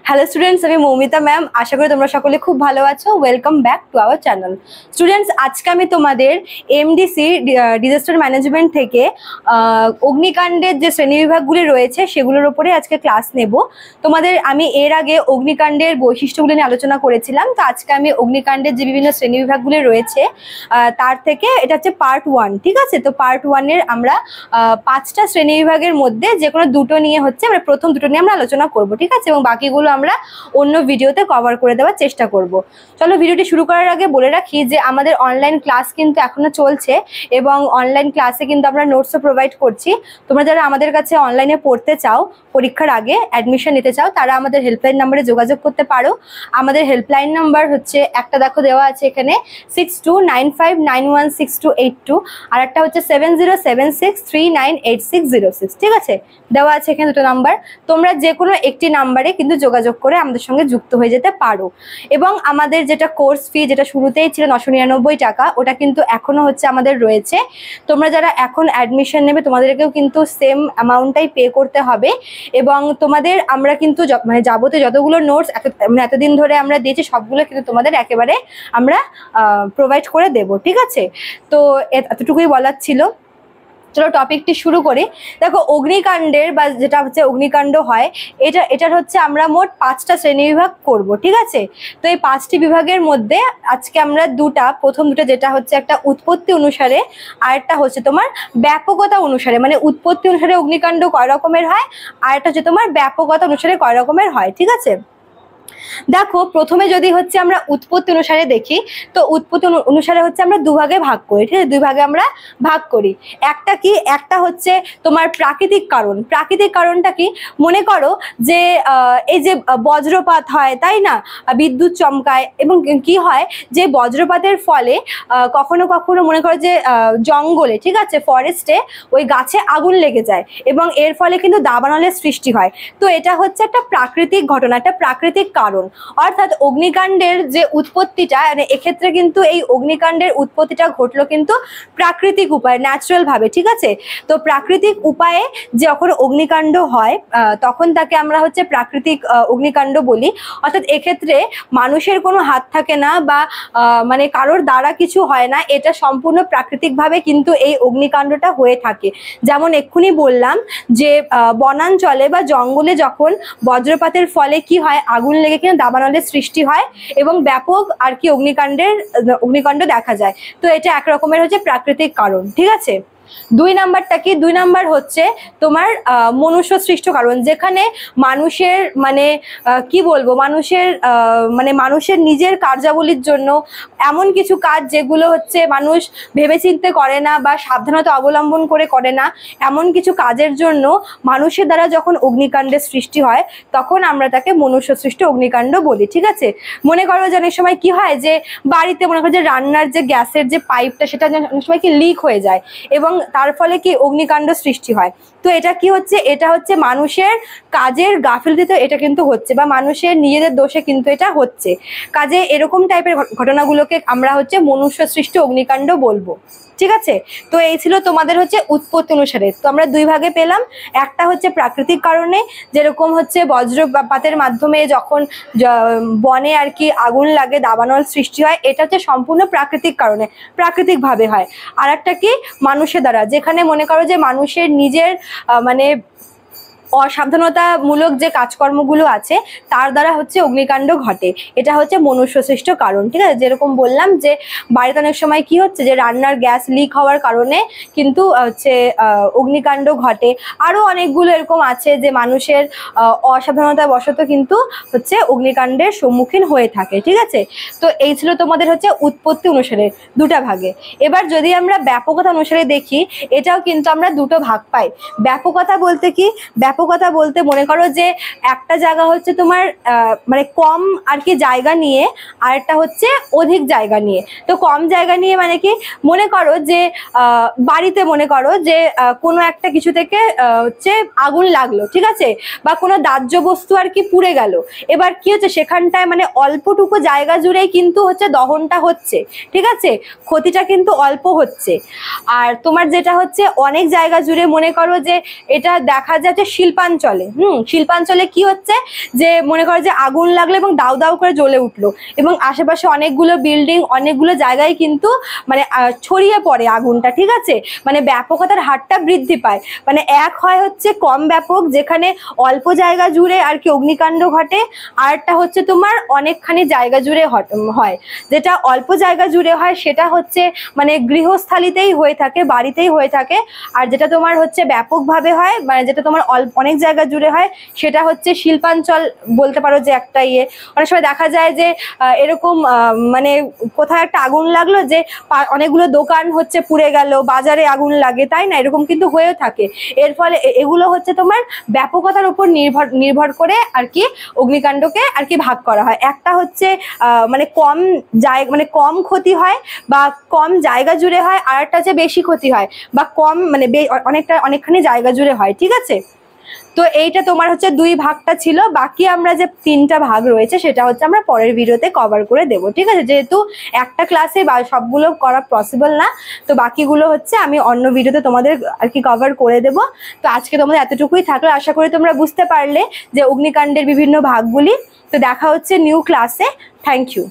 Hello students, আমি Moumita ma'am. আশা করি তোমরা সকলে খুব ভালো আছো। Welcome back to our channel. Students, আজকে আমি তোমাদের এমডিসি ডিজাস্টার ম্যানেজমেন্ট থেকে অগ্নিকাণ্ডের যে শ্রেণীবিভাগগুলি রয়েছে সেগুলোর উপরে আজকে ক্লাস নেব। তোমাদের আমি এর আগে অগ্নিকাণ্ডের বৈশিষ্ট্যগুলি নিয়ে আলোচনা করেছিলাম, তো আজকে আমি অগ্নিকাণ্ডের যে বিভিন্ন শ্রেণীবিভাগগুলি রয়েছে তার থেকে এটা হচ্ছে পার্ট 1, ঠিক আছে? তো পার্ট 1-এর আমরা 5টা শ্রেণীবিভাগের মধ্যে যে কোনো দুটো নিয়ে হচ্ছে আমরা প্রথম দুটো নিয়ে আমরা আলোচনা করব, ঠিক আছে? এবং বাকিগুলো আমরা অন্য ভিডিওতে কভার করে দেওয়ার চেষ্টা করব। চলো, ভিডিওটি শুরু করার আগে বলে রাখি যে আমাদের অনলাইন ক্লাস কিন্তু এখনো চলছে এবং অনলাইন ক্লাসে কিন্তু আমরা নোটসও প্রোভাইড করছি। তোমরা যারা আমাদের কাছে অনলাইনে পড়তে চাও, পরীক্ষার আগে অ্যাডমিশন নিতে চাও, তারা আমাদের হেল্পলাইন নাম্বারে যোগাযোগ করতে পারো। আমাদের হেল্পলাইন নাম্বার হচ্ছে একটা দেখো দেওয়া আছে এখানে 6295916282, আর একটা হচ্ছে 7076398606, ঠিক আছে? দেওয়া আছে এখানে দুটো নাম্বার। তোমরা যে কোনো একটি নাম্বারে কিন্তু যোগাযোগ করে আমাদের সঙ্গে যুক্ত হয়ে যেতে পারো। এবং আমাদের যেটা কোর্স ফি, যেটা শুরুতেই ছিল 999 টাকা, ওটা কিন্তু এখনো হচ্ছে আমাদের রয়েছে। তোমরা যারা এখন অ্যাডমিশন নেবে তোমাদেরকেও কিন্তু সেম অ্যামাউন্টটাই পে করতে হবে। এবং তোমাদের আমরা কিন্তু মানে যাবতীয় যতগুলো নোটস এতদিন ধরে আমরা দিয়েছি সবগুলো কিন্তু তোমাদের একেবারে আমরা প্রোভাইড করে দেব, ঠিক আছে? তো এতটুকুই বলার ছিল। চলো টপিকটি শুরু করি। দেখো, অগ্নিকাণ্ডের বা যেটা হচ্ছে অগ্নিকাণ্ড হয়, এটার হচ্ছে আমরা মোট 5টা শ্রেণীবিভাগ করব, ঠিক আছে? তো এই 5টি বিভাগের মধ্যে আজকে আমরা প্রথম দুটো যেটা হচ্ছে একটা উৎপত্তি অনুসারে, আর একটা হচ্ছে তোমার ব্যাপকতা অনুসারে, মানে উৎপত্তি অনুসারে অগ্নিকাণ্ড কয় রকমের হয়, আর একটা হচ্ছে তোমার ব্যাপকতা অনুসারে কয় রকমের হয়, ঠিক আছে? দেখো, প্রথমে যদি হচ্ছে আমরা উৎপত্তি অনুসারে দেখি, তো উৎপত্তি অনুসারে হচ্ছে আমরা দুভাগে ভাগ করি, ঠিক আছে? দুই ভাগে আমরা ভাগ করি। একটা হচ্ছে তোমার প্রাকৃতিক কারণ। প্রাকৃতিক কারণটা কি? মনে করো যে এই যে বজ্রপাত হয়, তাই না? বিদ্যুৎ চমকায়, এবং কি হয় যে বজ্রপাতের ফলে কখনো কখনো মনে করো যে জঙ্গলে, ঠিক আছে, ফরেস্টে ওই গাছে আগুন লেগে যায় এবং এর ফলে কিন্তু দাবানলের সৃষ্টি হয়। তো এটা হচ্ছে একটা প্রাকৃতিক ঘটনা, একটা প্রাকৃতিক কারণ। অর্থাৎ অগ্নিকাণ্ডের যে উৎপত্তিটা, মানে এক্ষেত্রে কিন্তু এই অগ্নিকাণ্ডের উৎপত্তিটা ঘটলো কিন্তু প্রাকৃতিক উপায়ে, ন্যাচারাল ভাবে, ঠিক আছে? তো প্রাকৃতিক উপায়ে যখন অগ্নিকাণ্ড হয় তখন তাকে আমরা হচ্ছে প্রাকৃতিক অগ্নিকাণ্ড বলি। অর্থাৎ এক্ষেত্রে মানুষের কোনো হাত থাকে না বা মানে কারোর দ্বারা কিছু হয় না, এটা সম্পূর্ণ প্রাকৃতিকভাবে কিন্তু এই অগ্নিকাণ্ডটা হয়ে থাকে। যেমন এক্ষুনি বললাম যে বনাঞ্চলে বা জঙ্গলে যখন বজ্রপাতের ফলে কি হয়, আগুন লেগে কিনা দাবানলের সৃষ্টি হয় এবং ব্যাপক আর কি অগ্নিকাণ্ড দেখা যায়। তো এটা একরকমের হচ্ছে প্রাকৃতিক কারণ, ঠিক আছে? 2 নাম্বারটা কি? 2 নাম্বার হচ্ছে তোমার মনুষ্য সৃষ্ট কারণ, যেখানে মানুষের মানে কি বলবো, মানুষের নিজের কার্যাবলীর জন্য এমন কিছু কাজ যেগুলো হচ্ছে মানুষ ভেবেচিন্তে করে না বা সাবধানতা অবলম্বন করে না, এমন কিছু কাজের জন্য মানুষের দ্বারা যখন অগ্নিকাণ্ডের সৃষ্টি হয় তখন আমরা তাকে মনুষ্য সৃষ্ট অগ্নিকাণ্ড বলি, ঠিক আছে? মনে করো যে অনেক সময় কি হয় যে বাড়িতে মনে করো যে রান্নার যে গ্যাসের যে পাইপটা, সেটা অনেক সময় কি লিক হয়ে যায় এবং তার ফলে কি অগ্নিকাণ্ড সৃষ্টি হয়। তো এটা কি হচ্ছে? এটা হচ্ছে মানুষের কাজের গাফিলতিতে এটা কিন্তু হচ্ছে, বা মানুষের নিজেদের দোষে কিন্তু এটা হচ্ছে। কাজে এরকম টাইপের ঘটনাগুলোকে আমরা হচ্ছে মনুষ্য সৃষ্ট অগ্নিকাণ্ড বলবো, ঠিক আছে? তো এই ছিল তোমাদের হচ্ছে উৎপত্তি অনুসারে। তো আমরা 2 ভাগে পেলাম। একটা হচ্ছে প্রাকৃতিক কারণে, যেরকম হচ্ছে বজ্রপাতের মাধ্যমে যখন বনে আর কি আগুন লাগে, দাবানল সৃষ্টি হয়, এটা হচ্ছে সম্পূর্ণ প্রাকৃতিক কারণে, প্রাকৃতিকভাবে হয়। আর একটা কি? মানুষের দ্বারা, যেখানে মনে করো যে মানুষের নিজের মানে অসাবধানতামূলক যে কাজকর্মগুলো আছে তার দ্বারা হচ্ছে অগ্নিকাণ্ড ঘটে। এটা হচ্ছে মনুষ্য সৃষ্ট কারণ, ঠিক আছে? যেরকম বললাম যে বাড়িতে অনেক সময় কি হচ্ছে যে রান্নার গ্যাস লিক হওয়ার কারণে কিন্তু হচ্ছে অগ্নিকাণ্ড ঘটে। আরো অনেকগুলো এরকম আছে যে মানুষের অসাবধানতা বশত কিন্তু হচ্ছে অগ্নিকাণ্ডের সম্মুখীন হয়ে থাকে, ঠিক আছে? তো এই ছিল তোমাদের হচ্ছে উৎপত্তি অনুসারে 2টা ভাগে। এবার যদি আমরা ব্যাপকতা অনুসারে দেখি, এটাও কিন্তু আমরা 2টো ভাগ পাই। ব্যাপকতা বলতে কি? ব্যাপকতা বলতে মনে করো যে একটা জায়গা হচ্ছে তোমার মানে কম আর কি জায়গা নিয়ে, আর একটা হচ্ছে অধিক জায়গা নিয়ে। তো কম জায়গা নিয়ে মানে কি? মনে করো যে বাড়িতে মনে করো যে কোনো একটা কিছু থেকে হচ্ছে আগুন লাগলো, ঠিক আছে? বা কোনো দাহ্য বস্তু আর কি পুড়ে গেল। এবার কি হচ্ছে, সেখানটায় মানে অল্পটুকু জায়গা জুড়েই কিন্তু হচ্ছে দহনটা হচ্ছে, ঠিক আছে? ক্ষতিটা কিন্তু অল্প হচ্ছে। আর তোমার যেটা হচ্ছে অনেক জায়গা জুড়ে, মনে করো যে এটা দেখা যাচ্ছে শিল্প শিল্পাঞ্চলে। শিল্পাঞ্চলে কি হচ্ছে যে মনে করো যে আগুন লাগলো এবং দাউ দাউ করে জ্বলে উঠলো এবং আশেপাশে অনেকগুলো বিল্ডিং, অনেকগুলো জায়গায় কিন্তু মানে ছড়িয়ে পড়ে আগুনটা, ঠিক আছে, মানে ব্যাপকতার হারটা বৃদ্ধি পায়। মানে এক হয় হচ্ছে কম ব্যাপক, যেখানে অল্প জায়গা জুড়ে আর কি অগ্নিকাণ্ড ঘটে, আরটা হচ্ছে তোমার অনেকখানি জায়গা জুড়ে হয়। যেটা অল্প জায়গা জুড়ে হয় সেটা হচ্ছে মানে গৃহস্থালিতেই হয়ে থাকে, বাড়িতেই হয়ে থাকে। আর যেটা তোমার হচ্ছে ব্যাপকভাবে হয়, মানে যেটা তোমার অনেক জায়গা জুড়ে হয়, সেটা হচ্ছে শিল্পাঞ্চল বলতে পারো যে একটা ইয়ে। অনেক সময় দেখা যায় যে এরকম মানে কোথায় একটা আগুন লাগলো যে অনেকগুলো দোকান হচ্ছে পুড়ে গেল, বাজারে আগুন লাগে, তাই না, এরকম কিন্তু হয়েও থাকে। এর ফলে এগুলো হচ্ছে তোমার ব্যাপকতার উপর নির্ভর করে আর কি অগ্নিকাণ্ডকে আর কি ভাগ করা হয়। একটা হচ্ছে মানে কম জায়গা, মানে কম ক্ষতি হয় বা কম জায়গা জুড়ে হয়, আর একটা হচ্ছে বেশি ক্ষতি হয় বা কম মানে অনেকখানি জায়গা জুড়ে হয়, ঠিক আছে। তো এইটা তোমার হচ্ছে দুই ভাগটা ছিল। বাকি আমরা যে তিনটা ভাগ রয়েছে সেটা হচ্ছে আমরা পরের ভিডিওতে কভার করে দেবো, ঠিক আছে, যেহেতু একটা ক্লাসে সবগুলো করা পসিবল না। তো বাকিগুলো হচ্ছে আমি অন্য ভিডিওতে তোমাদের আর কি কভার করে দেব। তো আজকে তোমাদের এতটুকুই থাকলো, আশা করি তোমরা বুঝতে পারলে যে অগ্নিকাণ্ডের বিভিন্ন ভাগগুলি। তো দেখা হচ্ছে নিউ ক্লাসে। Thank you.